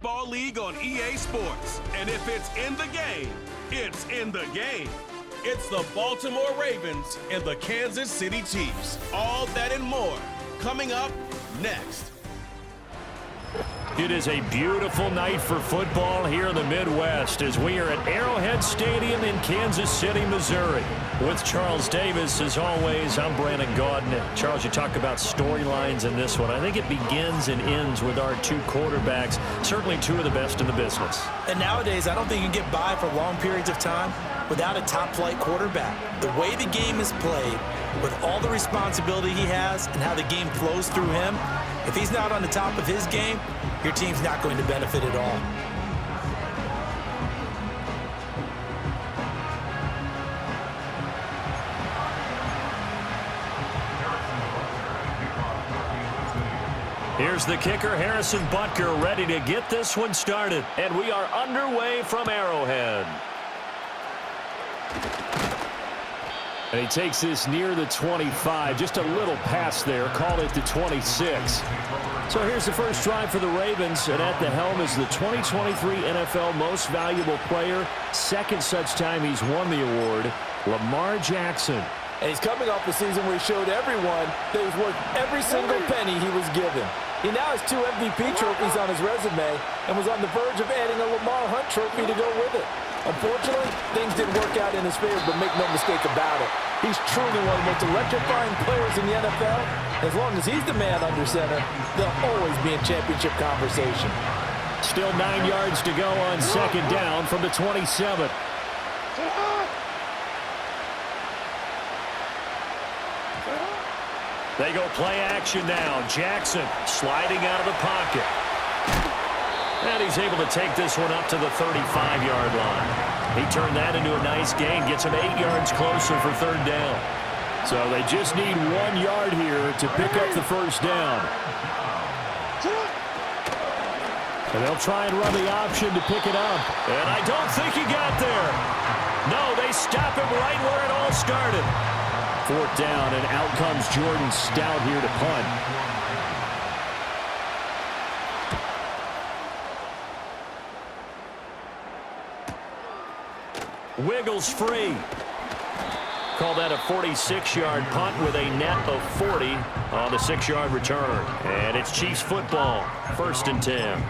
Football League on EA Sports. And if it's in the game, it's in the game. It's the Baltimore Ravens and the Kansas City Chiefs. All that and more coming up next. It is a beautiful night for football here in the Midwest as we are at Arrowhead Stadium in Kansas City, Missouri. With Charles Davis, as always, I'm Brandon Gaudin. Charles, you talk about storylines in this one. I think it begins and ends with our two quarterbacks, certainly two of the best in the business. And nowadays, I don't think you can get by for long periods of time without a top-flight quarterback. The way the game is played, with all the responsibility he has and how the game flows through him, if he's not on the top of his game, your team's not going to benefit at all. Here's the kicker, Harrison Butker, ready to get this one started. And we are underway from Arrowhead. And he takes this near the 25. Just a little pass there. Call it the 26. So here's the first drive for the Ravens. And at the helm is the 2023 NFL Most Valuable Player. Second such time he's won the award, Lamar Jackson. And he's coming off the season where he showed everyone that he was worth every single penny he was given. He now has 2 MVP trophies on his resume and was on the verge of adding a Lamar Hunt trophy to go with it. Unfortunately, things didn't work out in his favor, but make no mistake about it. He's truly one of the most electrifying players in the NFL. As long as he's the man under center, they'll always be in championship conversation. Still 9 yards to go on second down from the 27. They go play action now. Jackson sliding out of the pocket. And he's able to take this one up to the 35-yard line. He turned that into a nice gain. Gets him 8 yards closer for third down. So they just need 1 yard here to pick up the first down. And they'll try and run the option to pick it up. And I don't think he got there. No, they stop him right where it all started. Fourth down, and out comes Jordan Stout here to punt. Wiggles free. Call that a 46-yard punt with a net of 40 on the 6-yard return. And it's Chiefs football, 1st and 10.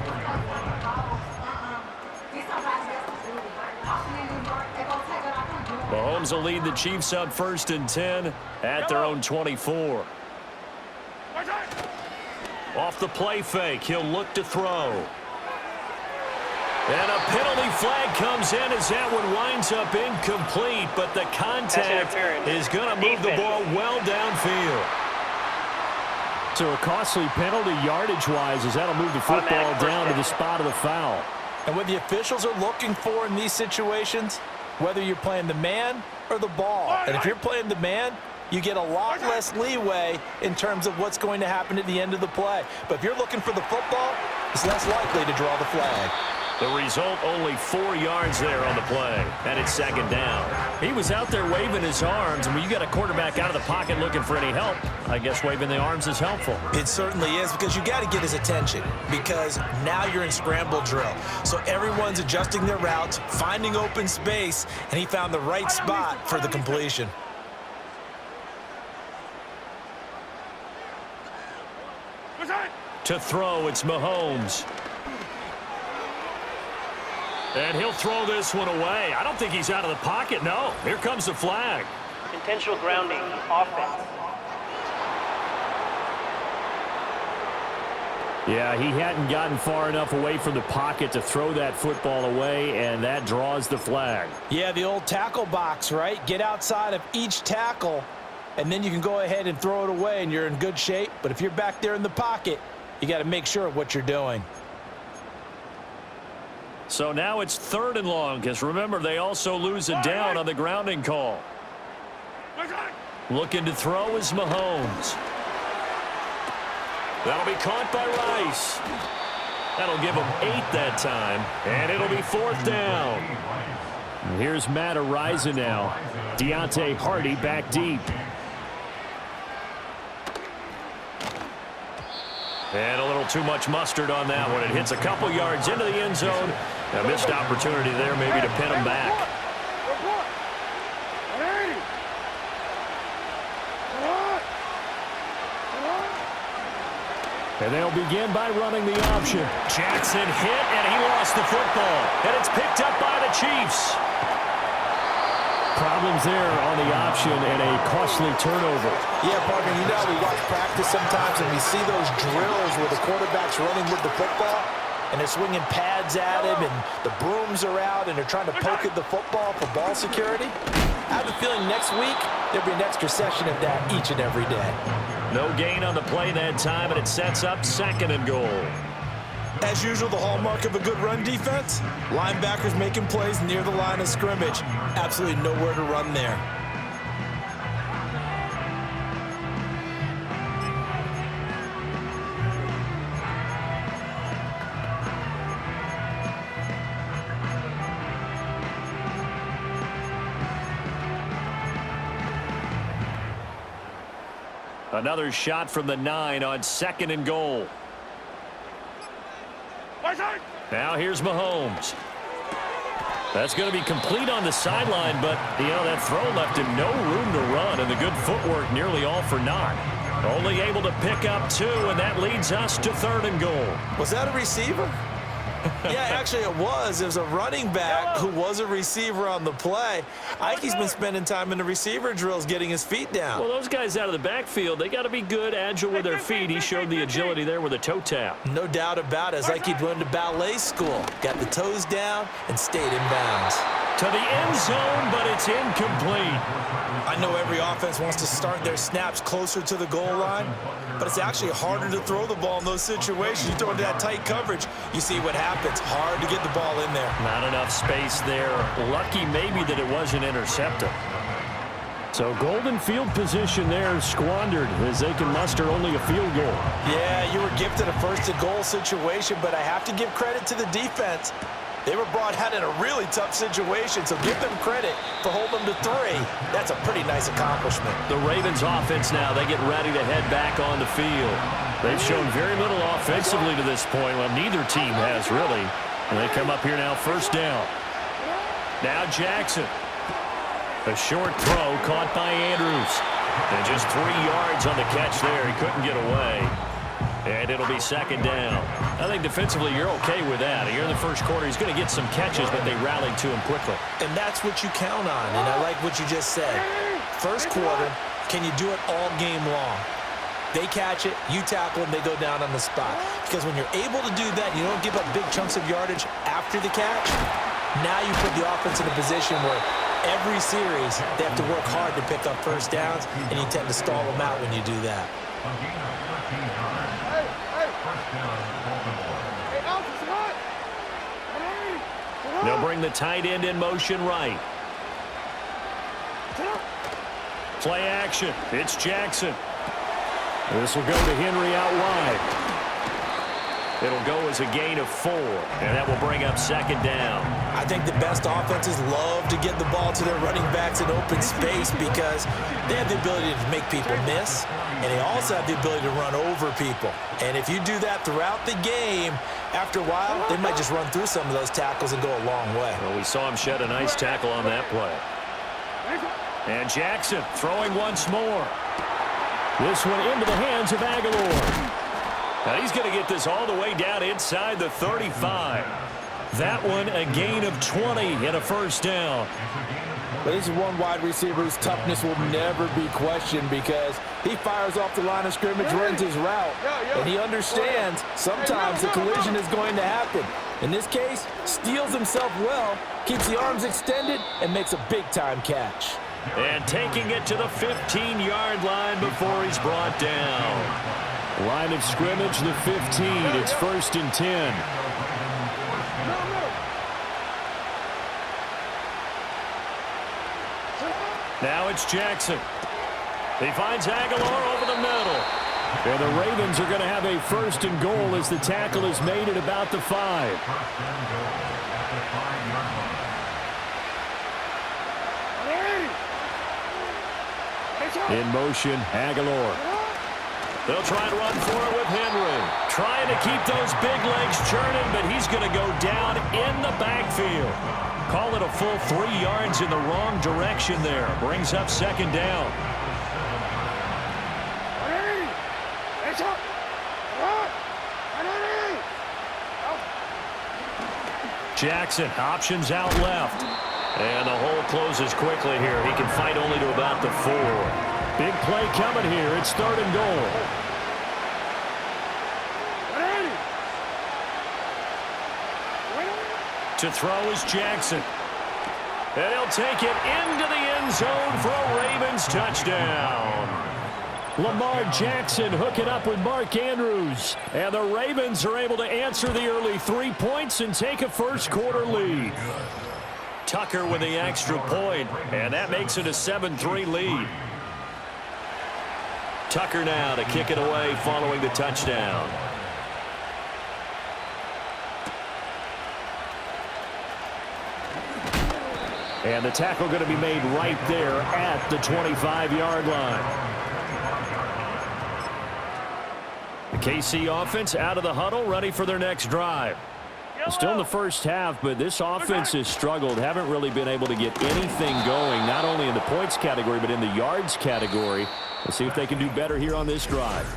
Mahomes will lead the Chiefs up 1st and 10 at their own 24. Off the play fake, he'll look to throw. And a penalty flag comes in as that one winds up incomplete, but the contact is going to move the ball well downfield. So a costly penalty yardage-wise as that'll move the football down to the spot of the foul. And what the officials are looking for in these situations, whether you're playing the man or the ball. And if you're playing the man, you get a lot less leeway in terms of what's going to happen at the end of the play. But if you're looking for the football, it's less likely to draw the flag. The result, only 4 yards there on the play, and it's second down. He was out there waving his arms, and when you got a quarterback out of the pocket looking for any help, I guess waving the arms is helpful. It certainly is, because you got to get his attention, because now you're in scramble drill. So everyone's adjusting their routes, finding open space, and he found the right spot for the completion. To throw, it's Mahomes. And he'll throw this one away. I don't think he's out of the pocket, no. Here comes the flag. Intentional grounding, offense. Yeah, he hadn't gotten far enough away from the pocket to throw that football away, and that draws the flag. Yeah, the old tackle box, right? Get outside of each tackle, and then you can go ahead and throw it away, and you're in good shape. But if you're back there in the pocket, you got to make sure of what you're doing. So now it's 3rd and long, because remember, they also lose a down on the grounding call. Looking to throw is Mahomes. That'll be caught by Rice. That'll give him 8 that time, and it'll be 4th down. And here's Matt Ariza now. Deontay Hardy back deep. And a little too much mustard on that one. It hits a couple yards into the end zone. A missed opportunity there maybe to pin him back. And they'll begin by running the option. Jackson hit, and he lost the football. And it's picked up by the Chiefs. Problems there on the option and a costly turnover. Yeah, partner, you know we watch practice sometimes and we see those drills where the quarterback's running with the football and they're swinging pads at him and the brooms are out and they're trying to poke at the football for ball security. I have a feeling next week there'll be an extra session of that each and every day. No gain on the play that time, and it sets up 2nd and goal. As usual, the hallmark of a good run defense, linebackers making plays near the line of scrimmage. Absolutely nowhere to run there. Another shot from the 9 on 2nd and goal. Now here's Mahomes. That's going to be complete on the sideline, but, that throw left him no room to run, and the good footwork nearly all for naught. Only able to pick up 2, and that leads us to 3rd and goal. Was that a receiver? Yeah, actually it was. It was a running back who was a receiver on the play. I think he's been spending time in the receiver drills getting his feet down. Well, those guys out of the backfield, they got to be good, agile with their feet. He showed the agility there with a toe tap. No doubt about it. It's like he'd run to ballet school. Got the toes down and stayed in bounds. To the end zone, but it's incomplete. I know every offense wants to start their snaps closer to the goal line, but it's actually harder to throw the ball in those situations. You throw into that tight coverage, you see what happens. Hard to get the ball in there. Not enough space there. Lucky maybe that it wasn't intercepted. So golden field position there squandered as they can muster only a field goal. Yeah, you were gifted a 1st and goal situation, but I have to give credit to the defense. They were brought out in a really tough situation, so give them credit for holding them to 3. That's a pretty nice accomplishment. The Ravens offense now, they get ready to head back on the field. They've shown very little offensively to this point. Well, neither team has really. And they come up here now 1st down. Now Jackson. A short throw caught by Andrews. And just 3 yards on the catch there. He couldn't get away. And it'll be 2nd down. I think defensively you're okay with that. Here in the 1st quarter, he's going to get some catches, but they rallied to him quickly. And that's what you count on, and I like what you just said. 1st quarter, can you do it all game long? They catch it, you tackle them, they go down on the spot. Because when you're able to do that, you don't give up big chunks of yardage after the catch. Now you put the offense in a position where every series they have to work hard to pick up 1st downs, and you tend to stall them out when you do that. They'll bring the tight end in motion right. Play action. It's Jackson. This will go to Henry out wide. It'll go as a gain of 4, and that will bring up 2nd down. I think the best offenses love to get the ball to their running backs in open space because they have the ability to make people miss, and they also have the ability to run over people. And if you do that throughout the game, after a while, they might just run through some of those tackles and go a long way. Well, we saw him shed a nice tackle on that play. And Jackson throwing once more. This one into the hands of Aguilar. Now he's going to get this all the way down inside the 35. That one a gain of 20 and a 1st down. But this is one wide receiver whose toughness will never be questioned because he fires off the line of scrimmage, runs his route, and he understands sometimes the collision is going to happen. In this case, steals himself well, keeps the arms extended, and makes a big-time catch. And taking it to the 15-yard line before he's brought down. Line of scrimmage, the 15. It's 1st and 10. Now it's Jackson. He finds Aguilar over the middle. And the Ravens are going to have a 1st and goal as the tackle is made at about the 5. In motion, Aguilar. They'll try and run for it with Henry. Trying to keep those big legs churning, but he's going to go down in the backfield. Call it a full 3 yards in the wrong direction there. Brings up second down. Jackson, options out left. And the hole closes quickly here. He can fight only to about the 4. Big play coming here. It's 3rd and goal. To throw is Jackson. And he'll take it into the end zone for a Ravens touchdown. Lamar Jackson hooking up with Mark Andrews. And the Ravens are able to answer the early 3 points and take a first-quarter lead. Tucker with the extra point, and that makes it a 7-3 lead. Tucker now to kick it away following the touchdown. And the tackle going to be made right there at the 25-yard line. The KC offense out of the huddle, ready for their next drive. Still in the first half, but this offense has struggled. Haven't really been able to get anything going, not only in the points category, but in the yards category. We'll see if they can do better here on this drive.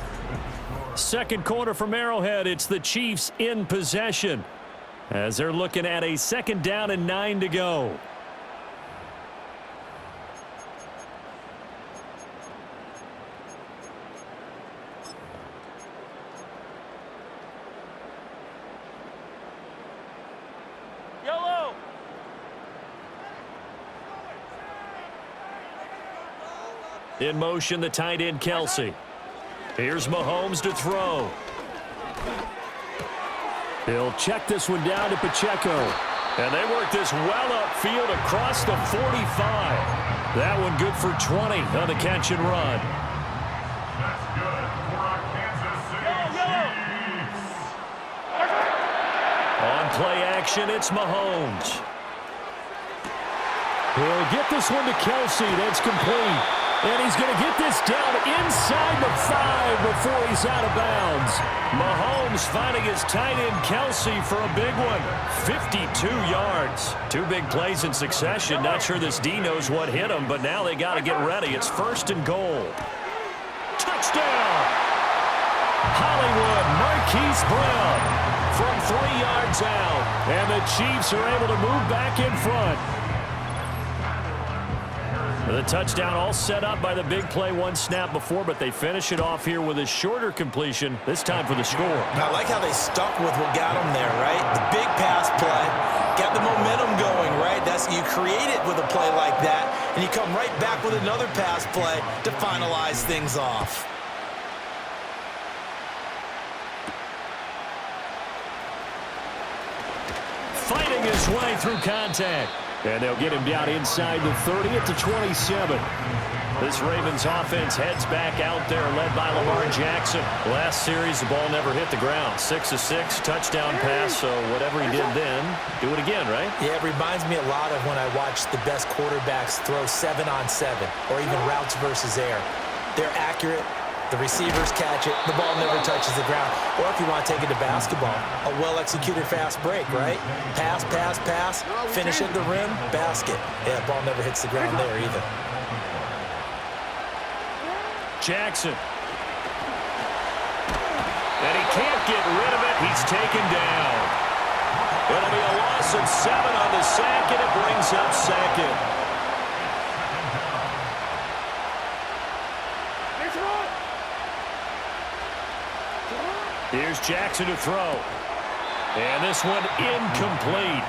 Second quarter from Arrowhead. It's the Chiefs in possession as they're looking at a 2nd down and 9 to go. In motion, the tight end, Kelsey. Here's Mahomes to throw. He'll check this one down to Pacheco. And they work this well upfield across the 45. That one good for 20 on the catch and run. On play action, it's Mahomes. He'll get this one to Kelsey. That's complete. And he's going to get this down inside the 5 before he's out of bounds. Mahomes finding his tight end Kelsey for a big one. 52 yards. 2 big plays in succession. Not sure this D knows what hit him, but now they got to get ready. It's 1st and goal. Touchdown! Hollywood Marquise Brown from 3 yards out. And the Chiefs are able to move back in front. The touchdown all set up by the big play 1 snap before, but they finish it off here with a shorter completion, this time for the score. Now, I like how they stuck with what got them there, right? The big pass play, got the momentum going, right? You create it with a play like that, and you come right back with another pass play to finalize things off. Fighting his way through contact. And they'll get him down inside the 30 at the 27. This Ravens offense heads back out there, led by Lamar Jackson. Last series, the ball never hit the ground. 6 of 6, touchdown pass, so whatever he did then, do it again, right? Yeah, it reminds me a lot of when I watch the best quarterbacks throw 7-on-7 or even routes versus air. They're accurate. The receivers catch it. The ball never touches the ground. Or if you want to take it to basketball, a well-executed fast break, right? Pass, pass, pass, finish at the rim, basket. Yeah, the ball never hits the ground there either. Jackson. And he can't get rid of it. He's taken down. It'll be a loss of 7 on the sack, and it brings up 2nd. Here's Jackson to throw. And this one incomplete.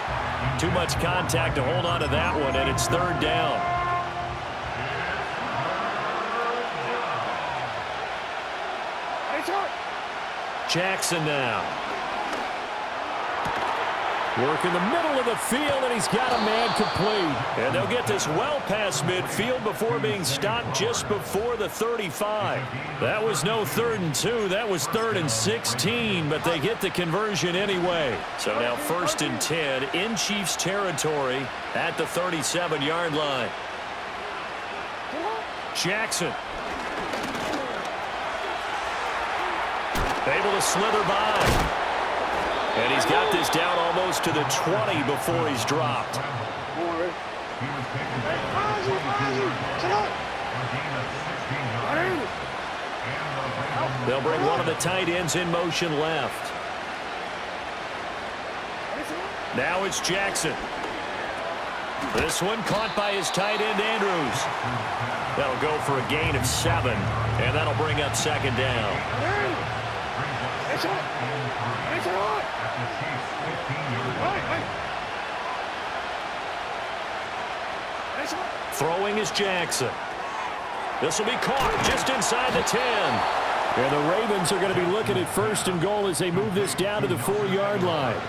Too much contact to hold on to that one, and it's 3rd down. Jackson now. Work in the middle of the field, and he's got a man complete. And they'll get this well past midfield before being stopped just before the 35. That was no 3rd and 2. That was 3rd and 16, but they get the conversion anyway. So now 1st and 10 in Chiefs territory at the 37-yard line. Jackson. Able to slither by. And he's got this down almost to the 20 before he's dropped. They'll bring one of the tight ends in motion left. Now it's Jackson. This one caught by his tight end, Andrews. That'll go for a gain of 7, and that'll bring up second down. Throwing is Jackson. This will be caught just inside the 10. And the Ravens are going to be looking at 1st and goal as they move this down to the 4-yard line.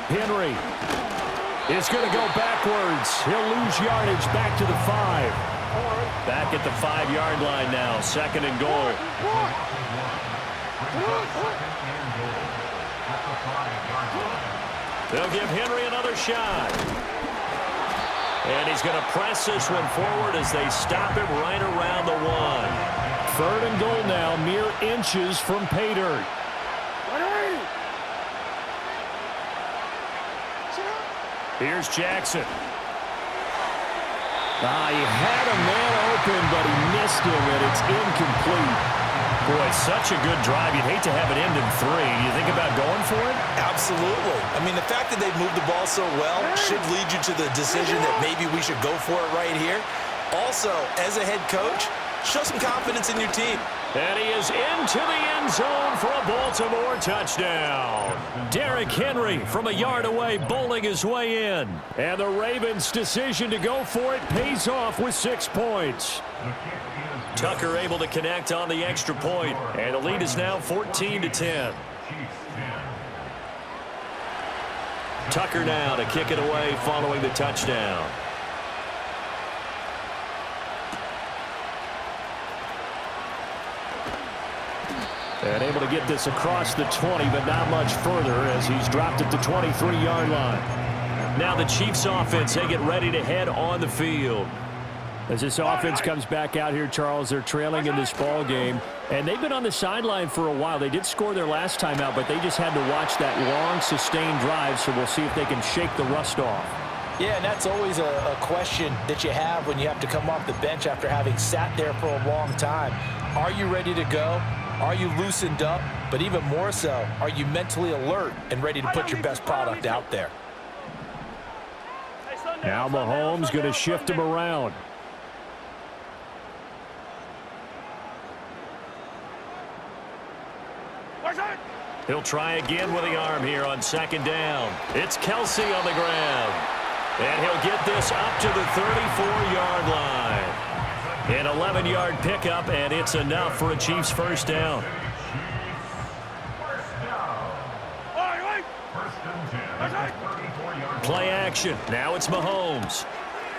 Henry is going to go backwards. He'll lose yardage back to the 5. Back at the 5-yard line now, 2nd and goal. They'll give Henry another shot. And he's going to press this one forward as they stop him right around the 1. 3rd and goal now, mere inches from pay dirt. Here's Jackson. He had a man open, but he missed him, and it's incomplete. Boy, such a good drive. You'd hate to have it end in 3. Do you think about going for it? Absolutely. I mean, the fact that they've moved the ball so well should lead you to the decision that maybe we should go for it right here. Also, as a head coach, show some confidence in your team. And he is into the end zone for a Baltimore touchdown. Derrick Henry from a yard away bowling his way in. And the Ravens' decision to go for it pays off with 6 points. Tucker able to connect on the extra point. And the lead is now 14-10. Tucker now to kick it away following the touchdown. And able to get this across the 20, but not much further as he's dropped at the 23-yard line. Now the Chiefs offense, they get ready to head on the field. As this offense comes back out here, Charles, they're trailing in this ball game. And they've been on the sideline for a while. They did score their last time out, but they just had to watch that long, sustained drive, so we'll see if they can shake the rust off. Yeah, and that's always a question that you have when you have to come off the bench after having sat there for a long time. Are you ready to go? Are you loosened up? But even more so, are you mentally alert and ready to put your best product out there? Now Mahomes going to shift him around. He'll try again with the arm here on 2nd down. It's Kelsey on the ground. And he'll get this up to the 34-yard line. An 11-yard pickup, and it's enough for a Chiefs 1st down. Play action. Now it's Mahomes.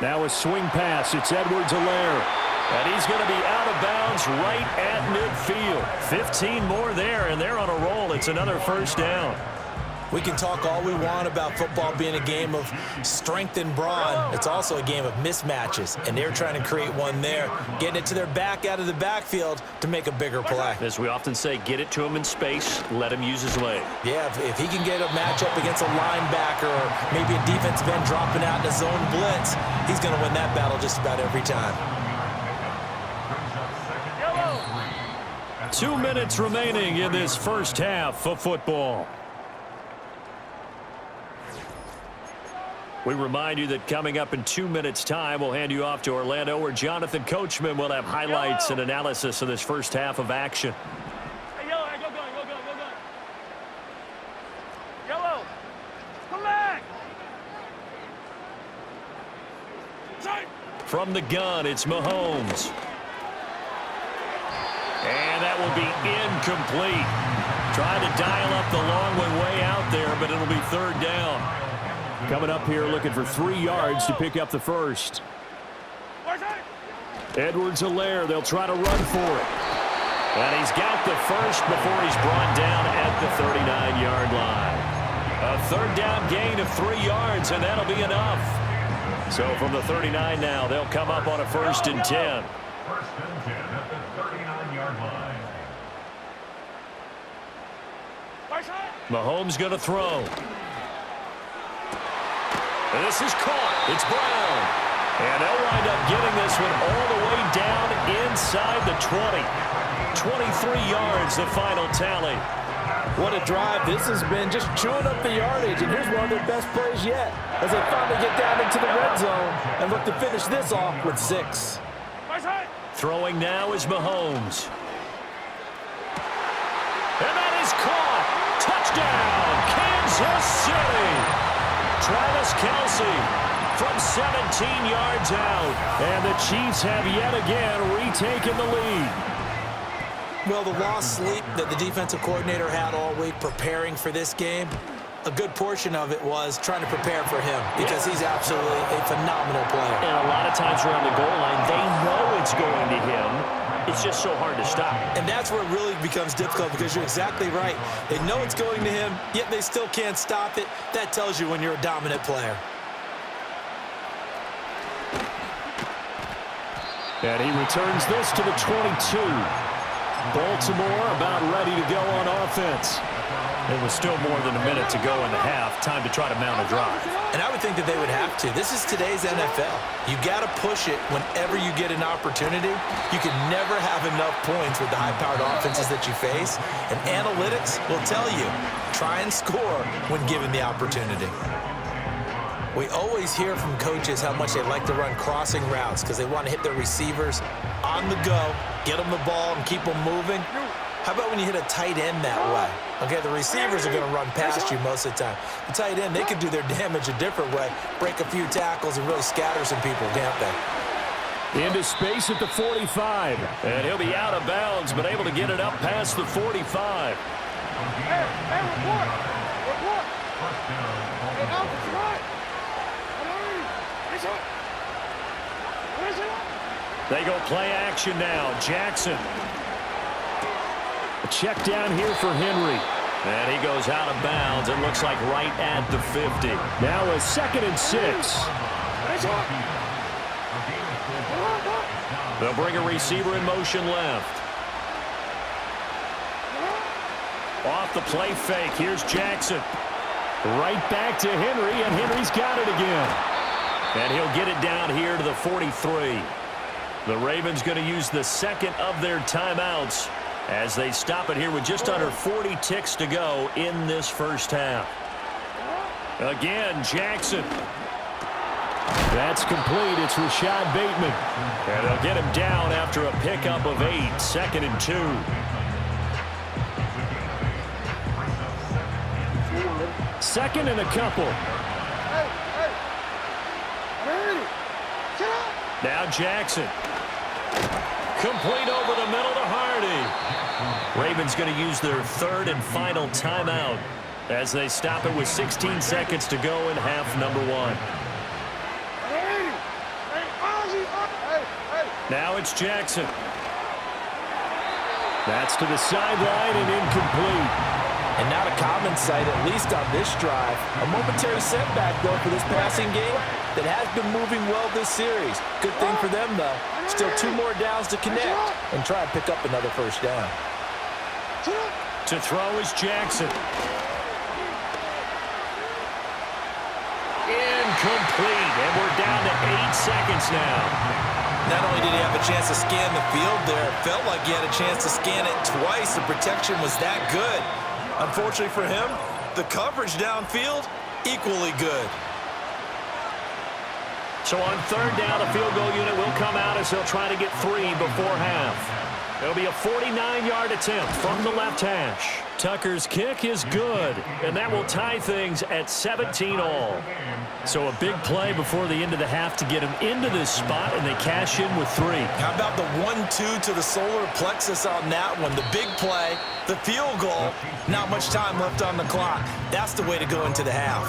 Now a swing pass. It's Edwards-Helaire. And he's going to be out of bounds right at midfield. 15 more there, and they're on a roll. It's another 1st down. We can talk all we want about football being a game of strength and brawn. It's also a game of mismatches, and they're trying to create one there, getting it to their back out of the backfield to make a bigger play. As we often say, get it to him in space, let him use his leg. Yeah, if he can get a matchup against a linebacker or maybe a defensive end dropping out in a zone blitz, he's going to win that battle just about every time. 2 minutes remaining in this 1st half of football. We remind you that coming up in 2 minutes' time, we'll hand you off to Orlando, where Jonathan Coachman will have highlights and analysis of this 1st half of action. Hey, Yellow, go. Yellow, come back. From the gun, it's Mahomes. And that will be incomplete. Trying to dial up the long one way out there, but it'll be 3rd down. Coming up here looking for 3 yards to pick up the 1st. Edwards-Helaire, they'll try to run for it. And he's got the 1st before he's brought down at the 39-yard line. A third down gain of 3 yards, and that'll be enough. So from the 39 now, they'll come up on a 1st and 10. First and 10 at the 39-yard line. Mahomes going to throw. This is caught. It's Brown. And they'll wind up getting this one all the way down inside the 20. 23 yards, the final tally. What a drive this has been, just chewing up the yardage. And here's one of their best plays yet as they finally get down into the red zone and look to finish this off with 6. Throwing now is Mahomes. And that is caught. Touchdown, Kansas City. Travis Kelce from 17 yards out. And the Chiefs have yet again retaken the lead. Well, the lost sleep that the defensive coordinator had all week preparing for this game, a good portion of it was trying to prepare for him because he's absolutely a phenomenal player. And a lot of times around the goal line, they know it's going to him. It's just so hard to stop. And that's where it really becomes difficult because you're exactly right. They know it's going to him, yet they still can't stop it. That tells you when you're a dominant player. And he returns this to the 22. Baltimore about ready to go on offense. It was still more than a minute to go in the half. Time to try to mount a drive. And I would think that they would have to. This is today's NFL. You got to push it whenever you get an opportunity. You can never have enough points with the high-powered offenses that you face. And analytics will tell you, try and score when given the opportunity. We always hear from coaches how much they like to run crossing routes because they want to hit their receivers on the go, get them the ball, and keep them moving. How about when you hit a tight end that way? Okay, the receivers are going to run past you most of the time. The tight end, they can do their damage a different way, break a few tackles, and really scatter some people, can't they? Into space at the 45. And he'll be out of bounds, but able to get it up past the 45. Hey, report! Report! Hey, offensive right! They go play action now. Jackson. A check down here for Henry. And he goes out of bounds. It looks like right at the 50. Now a 2nd and 6. They'll bring a receiver in motion left. Off the play fake. Here's Jackson. Right back to Henry, and Henry's got it again. And he'll get it down here to the 43. The Ravens going to use the 2nd of their timeouts as they stop it here with just under 40 ticks to go in this first half. Again, Jackson. That's complete. It's Rashad Bateman. And they'll get him down after a pickup of 8. 2nd and 2. Second and a couple. Now Jackson. Complete over the middle to Hardy. Ravens going to use their 3rd and final timeout as they stop it with 16 seconds to go in half number 1. Now it's Jackson. That's to the sideline and incomplete. And not a common sight, at least on this drive. A momentary setback, though, for this passing game that has been moving well this series. Good thing for them, though. Still 2 more downs to connect and try and pick up another first down. To throw is Jackson. Incomplete, and we're down to 8 seconds now. Not only did he have a chance to scan the field there, it felt like he had a chance to scan it twice. The protection was that good. Unfortunately for him, the coverage downfield, equally good. So on 3rd down, the field goal unit will come out as they'll try to get 3 before half. It'll be a 49-yard attempt from the left hash. Tucker's kick is good, and that will tie things at 17 all. So a big play before the end of the half to get him into this spot, and they cash in with 3. How about the 1-2 to the solar plexus on that one? The big play, the field goal, not much time left on the clock. That's the way to go into the half.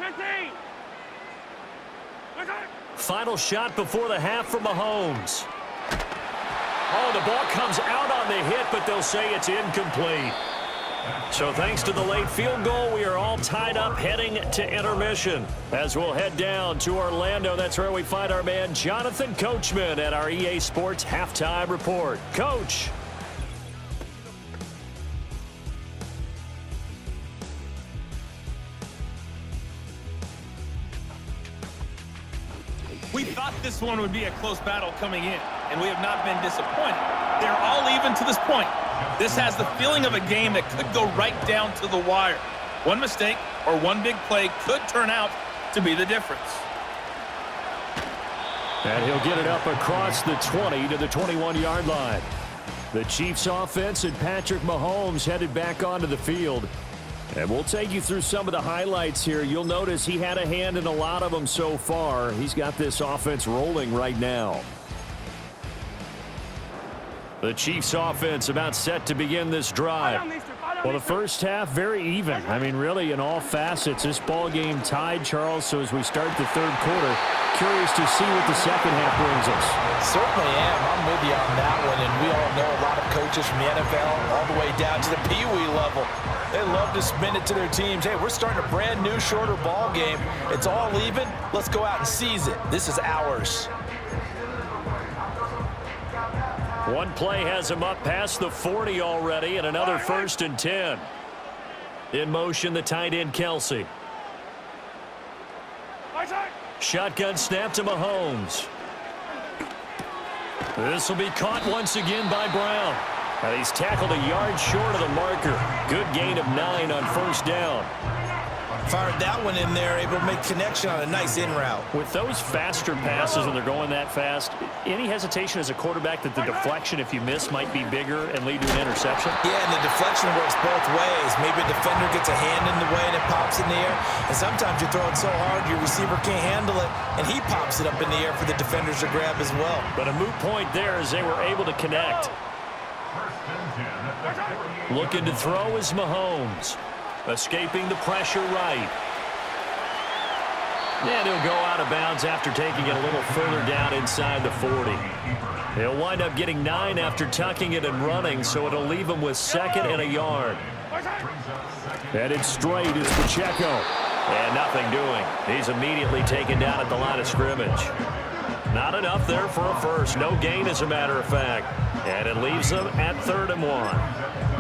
15. Final shot before the half from Mahomes. Oh, the ball comes out on the hit, but they'll say it's incomplete. So thanks to the late field goal, we are all tied up heading to intermission. As we'll head down to Orlando, that's where we find our man Jonathan Coachman at our EA Sports Halftime Report. Coach. We thought this one would be a close battle coming in, and we have not been disappointed. They're all even to this point. This has the feeling of a game that could go right down to the wire. One mistake or one big play could turn out to be the difference. And he'll get it up across the 20 to the 21-yard line. The Chiefs offense and Patrick Mahomes headed back onto the field. And we'll take you through some of the highlights here. You'll notice he had a hand in a lot of them so far. He's got this offense rolling right now. The Chiefs offense about set to begin this drive. Well, the first half, very even. I mean, really, in all facets, this ball game tied, Charles. So as we start the third quarter, curious to see what the second half brings us. Certainly am. I'm with you on that one. And we all know a lot of coaches from the NFL all the way down to the Pee Wee level. They love to spin it to their teams. Hey, we're starting a brand new, shorter ball game. It's all even. Let's go out and seize it. This is ours. One play has him up past the 40 already, and another 1st and 10. In motion, the tight end, Kelsey. Shotgun snap to Mahomes. This will be caught once again by Brown. And he's tackled a yard short of the marker. Good gain of 9 on 1st down. Fired that one in there, able to make connection on a nice in route. With those faster passes when they're going that fast, any hesitation as a quarterback that the deflection, if you miss, might be bigger and lead to an interception? Yeah, and the deflection works both ways. Maybe a defender gets a hand in the way and it pops in the air. And sometimes you throw it so hard your receiver can't handle it, and he pops it up in the air for the defenders to grab as well. But a moot point there as they were able to connect. Looking to throw is Mahomes. Escaping the pressure right. And he'll go out of bounds after taking it a little further down inside the 40. He'll wind up getting 9 after tucking it and running, so it'll leave him with 2nd and a yard. Headed straight is Pacheco. And nothing doing. He's immediately taken down at the line of scrimmage. Not enough there for a first. No gain, as a matter of fact. And it leaves them at 3rd and 1.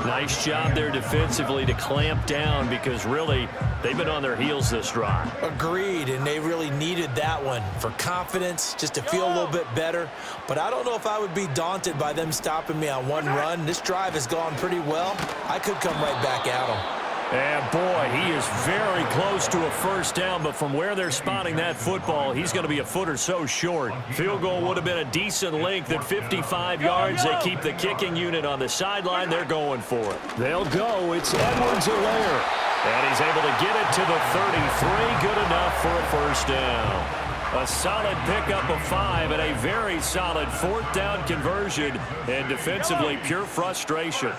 Nice job there defensively to clamp down, because really they've been on their heels this drive. Agreed, and they really needed that one for confidence, just to feel a little bit better. But I don't know if I would be daunted by them stopping me on one run. This drive has gone pretty well. I could come right back at them. And boy, he is very close to a 1st down, but from where they're spotting that football, he's going to be a foot or so short. Field goal would have been a decent length at 55 yards. They keep the kicking unit on the sideline. They're going for it. They'll go. It's Edwards-Helaire. And he's able to get it to the 33. Good enough for a 1st down. A solid pickup of 5 and a very solid 4th down conversion. And defensively, pure frustration.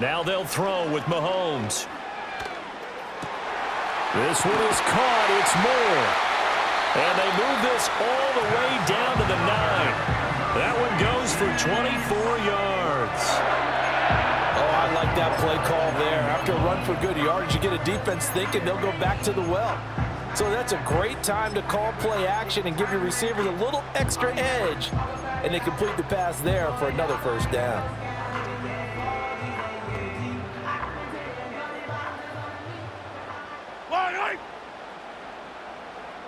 Now they'll throw with Mahomes. This one is caught. It's Moore. And they move this all the way down to the 9. That one goes for 24 yards. Oh, I like that play call there. After a run for good yards, you get a defense thinking they'll go back to the well. So that's a great time to call play action and give your receivers a little extra edge. And they complete the pass there for another 1st down.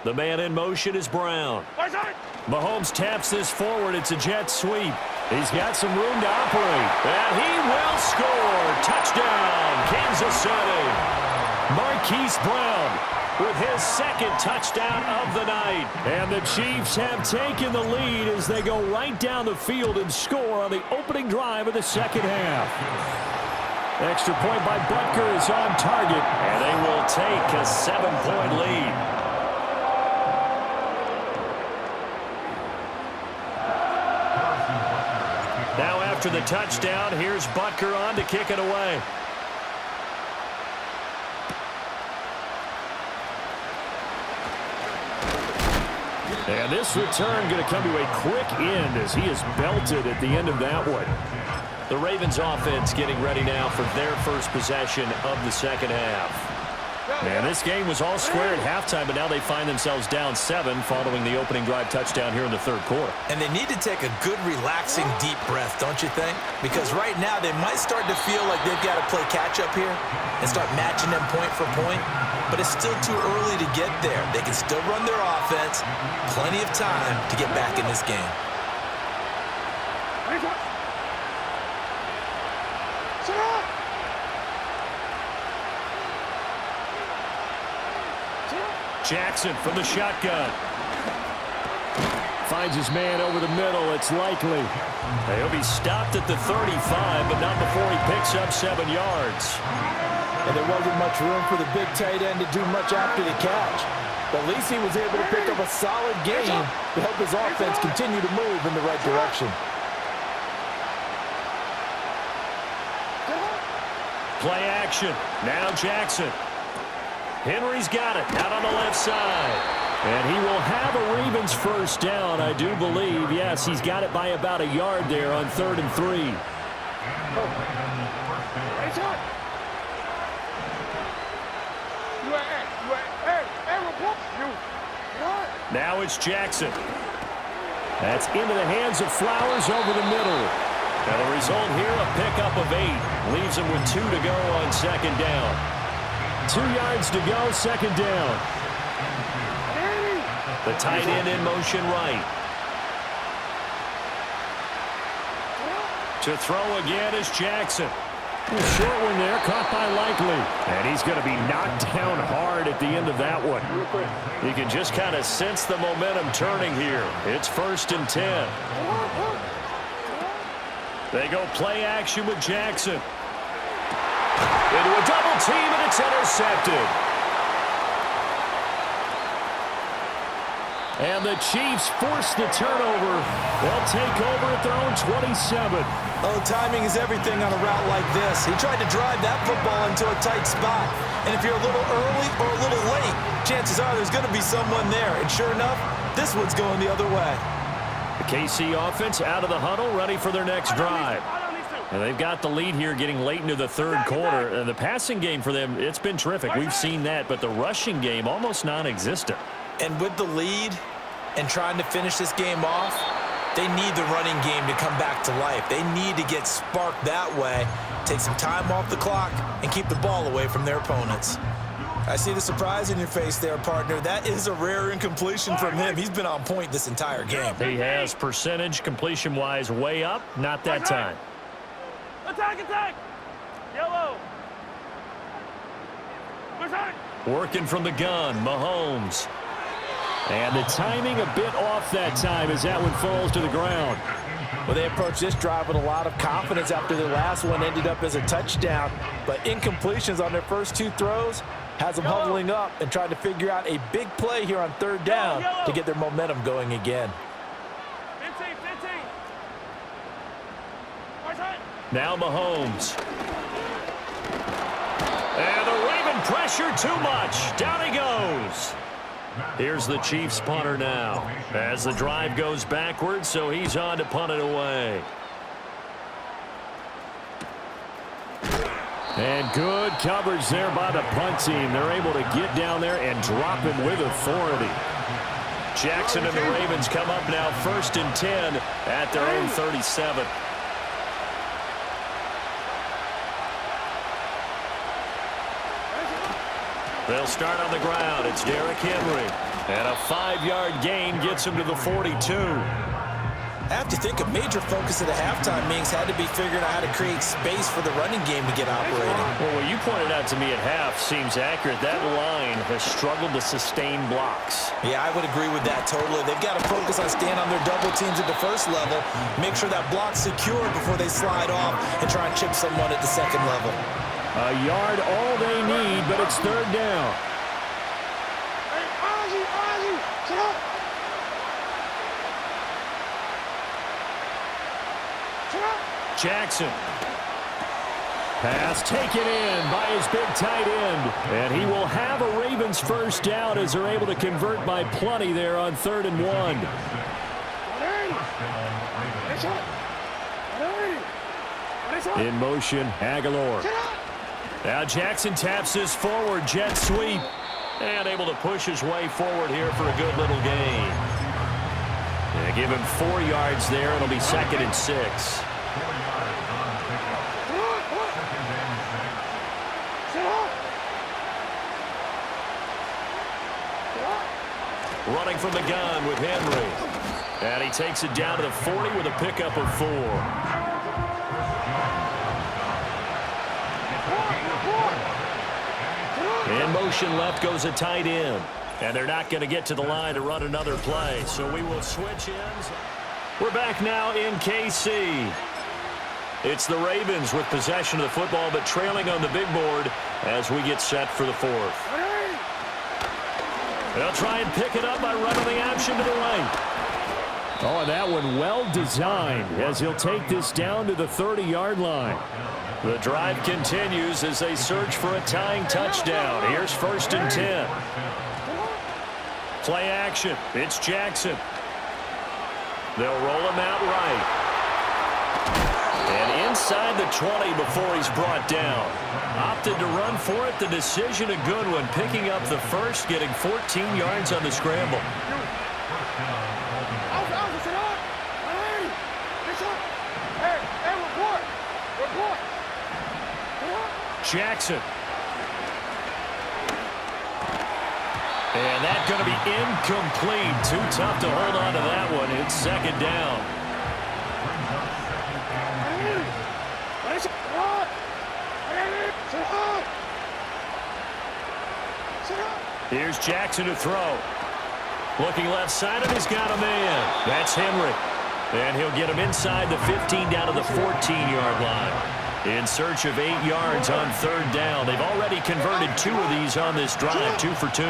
The man in motion is Brown. Mahomes taps this forward. It's a jet sweep. He's got some room to operate. And he will score. Touchdown, Kansas City. Marquise Brown with his 2nd touchdown of the night. And the Chiefs have taken the lead as they go right down the field and score on the opening drive of the 2nd half. Extra point by Butker is on target, and they will take a 7-point lead. Now after the touchdown, here's Butker on to kick it away. And this return going to come to a quick end as he is belted at the end of that one. The Ravens offense getting ready now for their first possession of the second half. And this game was all square at halftime, but now they find themselves down 7 following the opening drive touchdown here in the third quarter. And they need to take a good, relaxing, deep breath, don't you think? Because right now they might start to feel like they've got to play catch-up here and start matching them point for point. But it's still too early to get there. They can still run their offense. Plenty of time to get back in this game. Jackson from the shotgun. Finds his man over the middle. It's likely. He'll be stopped at the 35, but not before he picks up 7 yards. And there wasn't much room for the big tight end to do much after the catch. But at least he was able to pick up a solid gain to help his offense continue to move in the right direction. Play action. Now Jackson. Henry's got it out on the left side. And he will have a Ravens first down, I do believe. Yes, he's got it by about a yard there on 3rd and 3. Now it's Jackson. That's into the hands of Flowers over the middle. And the result here, a pickup of 8. Leaves him with 2 to go on second down. 2 yards to go, second down. The tight end in motion right. To throw again is Jackson. Short one there, caught by Likely. And he's going to be knocked down hard at the end of that one. You can just kind of sense the momentum turning here. It's 1st and 10. They go play action with Jackson. Into a double team, and it's intercepted. And the Chiefs force the turnover. They'll take over at their own 27. Oh, timing is everything on a route like this. He tried to drive that football into a tight spot. And if you're a little early or a little late, chances are there's going to be someone there. And sure enough, this one's going the other way. The KC offense out of the huddle, ready for their next drive. And they've got the lead here getting late into the third quarter. And the passing game for them, it's been terrific. We've seen that, but the rushing game almost non-existent. And with the lead and trying to finish this game off, they need the running game to come back to life. They need to get sparked that way, take some time off the clock, and keep the ball away from their opponents. I see the surprise in your face there, partner. That is a rare incompletion from him. He's been on point this entire game. He has percentage completion-wise way up. Not that time. Attack, attack! Yellow! Working from the gun, Mahomes. And the timing a bit off that time as that one falls to the ground. Well, they approached this drive with a lot of confidence after their last one ended up as a touchdown. But incompletions on their first 2 throws has them huddling up and trying to figure out a big play here on 3rd down to get their momentum going again. 15. Now Mahomes. And the Raven pressure too much. Down he goes. Here's the Chiefs punter now as the drive goes backwards, so he's on to punt it away. And good coverage there by the punt team. They're able to get down there and drop him with authority. Jackson and the Ravens come up now 1st and 10 at their own 37. They'll start on the ground. It's Derrick Henry. And a 5-yard gain gets him to the 42. I have to think a major focus at the halftime meetings had to be figuring out how to create space for the running game to get operating. Well, what you pointed out to me at half seems accurate. That line has struggled to sustain blocks. Yeah, I would agree with that totally. They've got to focus on staying on their double teams at the first level, make sure that block's secure before they slide off and try and chip someone at the second level. A yard all they need, but it's 3rd down. Hey, Ozzy, sit up! Jackson. Pass taken in by his big tight end. And he will have a Ravens first down as they're able to convert by plenty there on 3rd and 1. In motion, Aguilar. Now Jackson taps this forward jet sweep. And able to push his way forward here for a good little gain. Yeah, give him 4 yards there. It'll be 2nd and 6. Running from the gun with Henry. And he takes it down to the 40 with a pickup of 4. In motion left goes a tight end. And they're not going to get to the line to run another play. So we will switch ends. We're back now in KC. It's the Ravens with possession of the football, but trailing on the big board as we get set for the 4th. They'll try and pick it up by running the option to the right. Oh, and that one well designed as he'll take this down to the 30-yard line. The drive continues as they search for a tying touchdown. Here's 1st and 10. Play action. It's Jackson. They'll roll him out right. And inside the 20 before he's brought down. Opted to run for it. The decision a good one. Picking up the first, getting 14 yards on the scramble. Jackson. And that's going to be incomplete. Too tough to hold on to that one. It's 2nd down. Here's Jackson to throw. Looking left side, and he's got a man. That's Henry. And he'll get him inside the 15 down to the 14-yard line. In search of 8 yards on 3rd down. They've already converted 2 of these on this drive, 2 for 2.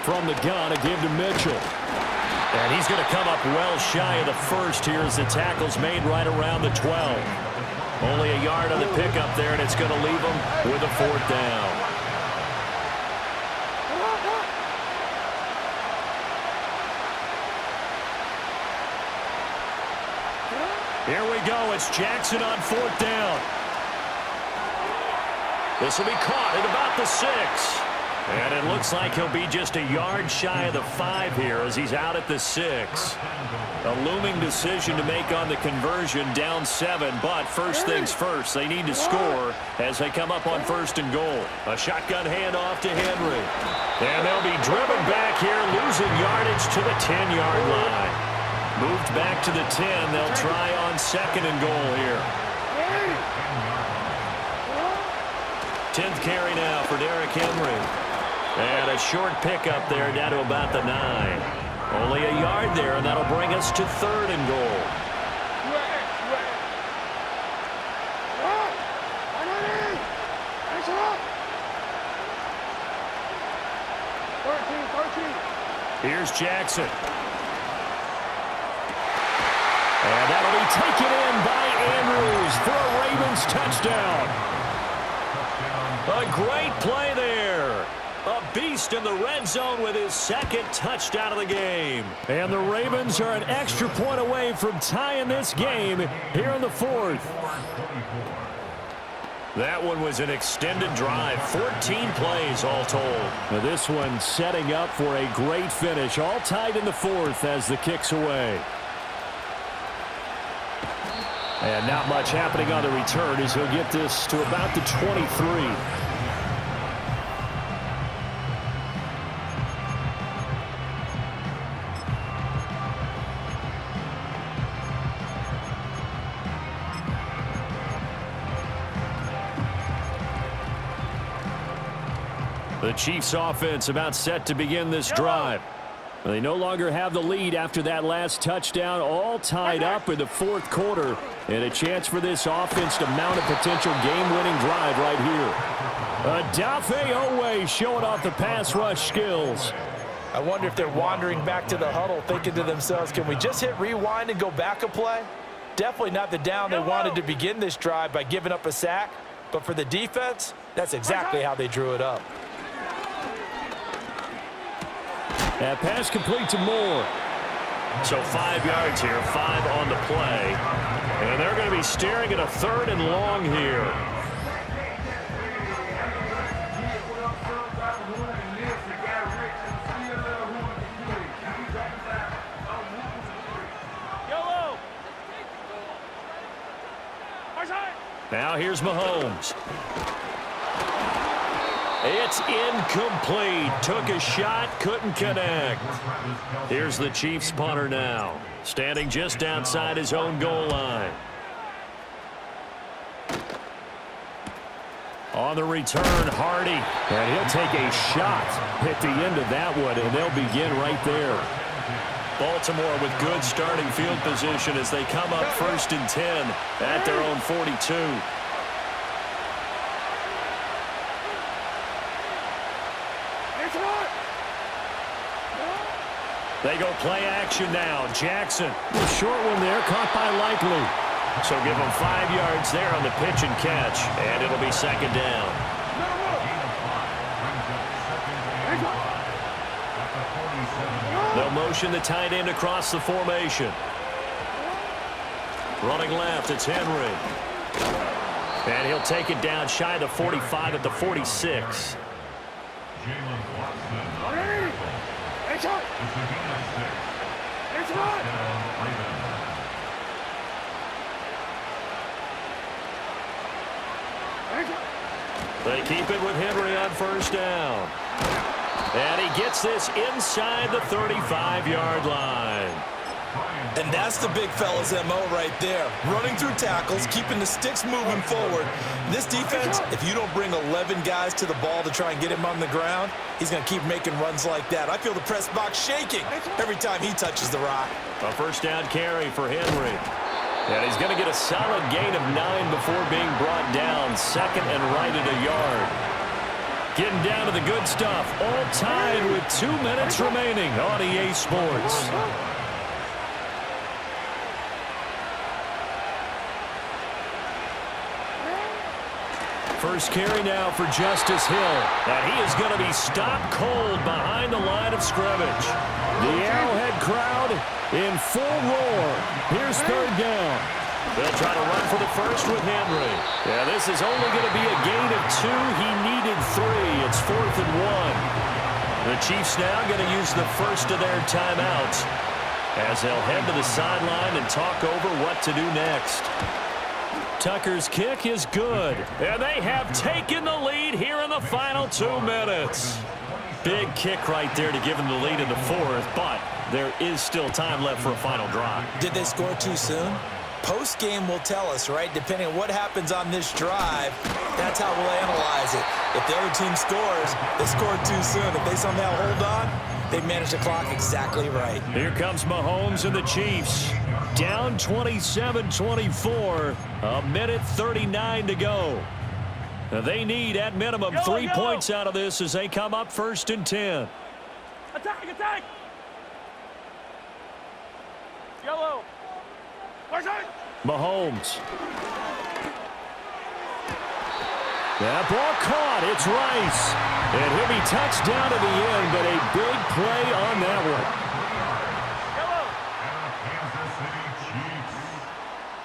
From the gun, a give to Mitchell. And he's going to come up well shy of the first here as the tackle's made right around the 12. Only a yard on the pickup there, and it's going to leave him with a 4th down. Here we go. It's Jackson on 4th down. This will be caught at about the 6. And it looks like he'll be just a yard shy of the 5 here as he's out at the 6. A looming decision to make on the conversion, down 7. But first things first, they need to score as they come up on 1st and goal. A shotgun handoff to Henry. And they'll be driven back here, losing yardage to the 10-yard line. Moved back to the 10. They'll try on 2nd and goal here. 10th carry now for Derrick Henry. And a short pickup there down to about the 9. Only a yard there, and that'll bring us to 3rd and goal. Here's Jackson. And that'll be taken in by Andrews for a Ravens touchdown. A great play there. A beast in the red zone with his 2nd touchdown of the game. And the Ravens are an extra point away from tying this game here in the 4th. That one was an extended drive, 14 plays all told. Now this one setting up for a great finish, all tied in the 4th as the kick's away. And not much happening on the return as he'll get this to about the 23. The Chiefs offense about set to begin this drive. They no longer have the lead after that last touchdown, all tied up in the 4th quarter, and a chance for this offense to mount a potential game-winning drive right here. Adafe Owe showing off the pass rush skills. I wonder if they're wandering back to the huddle thinking to themselves, can we just hit rewind and go back a play? Definitely not the down they wanted to begin this drive by giving up a sack, but for the defense, that's exactly how they drew it up. That pass complete to Moore. So 5 yards here, 5 on the play. And they're going to be staring at a 3rd and long here. Now here's Mahomes. It's incomplete. Took a shot, couldn't connect. Here's the Chiefs punter now, standing just outside his own goal line. On the return, Hardy. And he'll take a shot at the end of that one, and they'll begin right there. Baltimore with good starting field position as they come up 1st and 10 at their own 42. They go play action now. Jackson. A short one there, caught by Likely. So give them 5 yards there on the pitch and catch, and it'll be 2nd down. They'll motion the tight end across the formation. Running left, it's Henry. And he'll take it down shy of the 45 at the 46. They keep it with Henry on 1st down. And he gets this inside the 35-yard line. And that's the big fella's MO right there. Running through tackles, keeping the sticks moving forward. This defense, if you don't bring 11 guys to the ball to try and get him on the ground, he's going to keep making runs like that. I feel the press box shaking every time he touches the rock. A 1st down carry for Henry. And he's going to get a solid gain of 9 before being brought down. 2nd and right at a yard. Getting down to the good stuff. All tied with 2 minutes remaining on EA Sports. First carry now for Justice Hill. And he is going to be stopped cold behind the line of scrimmage. The Arrowhead crowd in full roar. Here's 3rd down. They'll try to run for the first with Henry. Yeah, this is only going to be a gain of 2. He needed 3. It's 4th and 1. The Chiefs now going to use the first of their timeouts as they'll head to the sideline and talk over what to do next. Tucker's kick is good, and they have taken the lead here in the final 2 minutes. Big kick right there to give them the lead in the 4th, but there is still time left for a final drive. Did they score too soon? Post-game will tell us, right? Depending on what happens on this drive, that's how we'll analyze it. If the other team scores, they scored too soon. If they somehow hold on, they manage the clock exactly right. Here comes Mahomes and the Chiefs. Down 27-24, a minute 39 to go. They need, at minimum, 3 points out of this as they come up 1st and 10. Attack, attack! Yellow! Mahomes. That ball caught. It's Rice. And he'll be touched down to the end, but a big play on that one. Yellow! Kansas City Chiefs.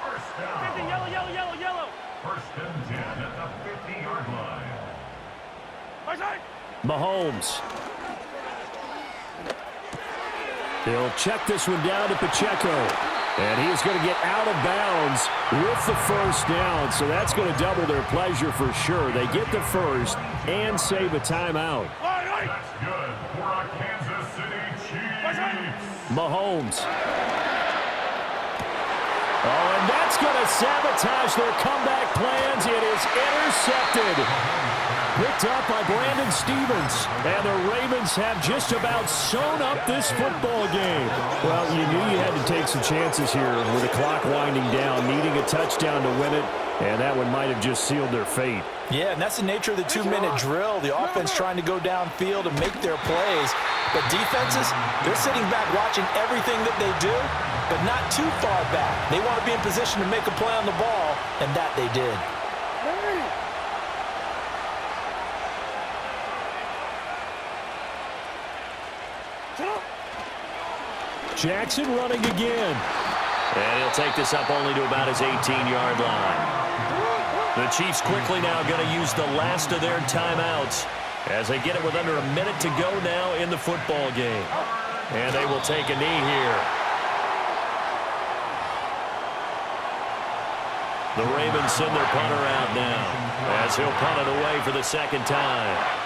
First down. Yellow, yellow, yellow, yellow! 1st and 10 at the 50-yard line. Mahomes. He'll check this one down to Pacheco. And he is going to get out of bounds with the 1st down. So that's going to double their pleasure for sure. They get the 1st and save a timeout. That's good for our Kansas City Chiefs. Mahomes. Oh, and that's going to sabotage their comeback plans. It is intercepted. picked up by Brandon Stevens. And the Ravens have just about sewn up this football game. Well, you knew you had to take some chances here with the clock winding down, needing a touchdown to win it, and that one might have just sealed their fate. Yeah, and that's the nature of the 2-minute drill. The offense trying to go downfield and make their plays. But defenses, they're sitting back watching everything that they do, but not too far back. They want to be in position to make a play on the ball, and that they did. Jackson running again. And he'll take this up only to about his 18-yard line. The Chiefs quickly now going to use the last of their timeouts as they get it with under a minute to go now in the football game. And they will take a knee here. The Ravens send their punter out now as he'll punt it away for the second time.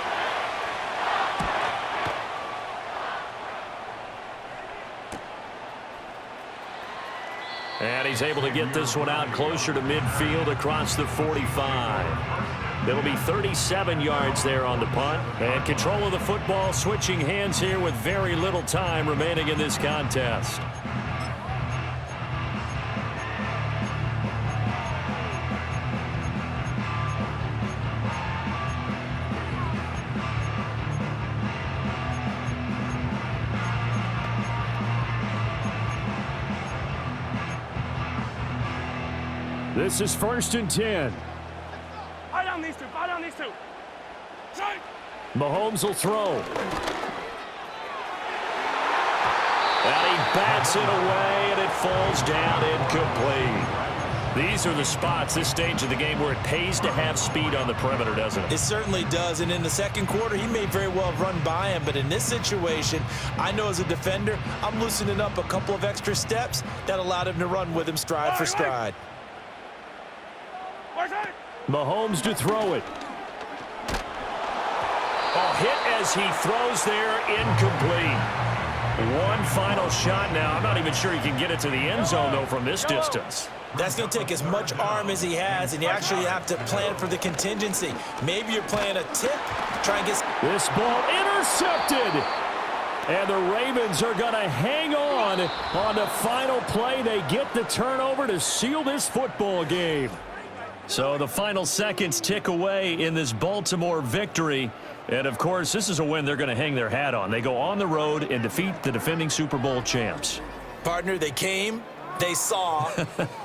And he's able to get this one out closer to midfield across the 45. It'll be 37 yards there on the punt. And control of the football switching hands here with very little time remaining in this contest. This is 1st and 10. Buy down these two. Buy down these two. Strike. Mahomes will throw. And he bats it away, and it falls down incomplete. These are the spots, this stage of the game, where it pays to have speed on the perimeter, doesn't it? It certainly does, and in the second quarter, he may very well have run by him, but in this situation, I know as a defender, I'm loosening up a couple of extra steps that allowed him to run with him stride for stride. Mahomes to throw it. Oh, hit as he throws there, incomplete. One final shot now. I'm not even sure he can get it to the end zone, though, from this distance. That's going to take as much arm as he has, and you actually have to plan for the contingency. Maybe you're playing a tip, try and get... This ball intercepted. And the Ravens are going to hang on the final play. They get the turnover to seal this football game. So the final seconds tick away in this Baltimore victory. And, of course, this is a win they're going to hang their hat on. They go on the road and defeat the defending Super Bowl champs. Partner, they came, they saw,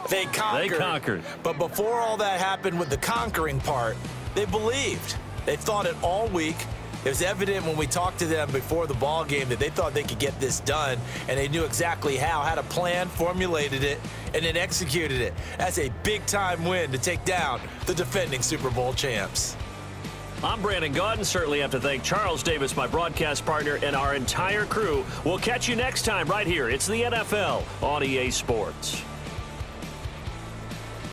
they conquered. They conquered. But before all that happened with the conquering part, they believed. They thought it all week. It was evident when we talked to them before the ball game that they thought they could get this done, and they knew exactly how, had a plan, formulated it, and then executed it. That's a big-time win to take down the defending Super Bowl champs. I'm Brandon Gaudin. Certainly have to thank Charles Davis, my broadcast partner, and our entire crew. We'll catch you next time right here. It's the NFL on EA Sports.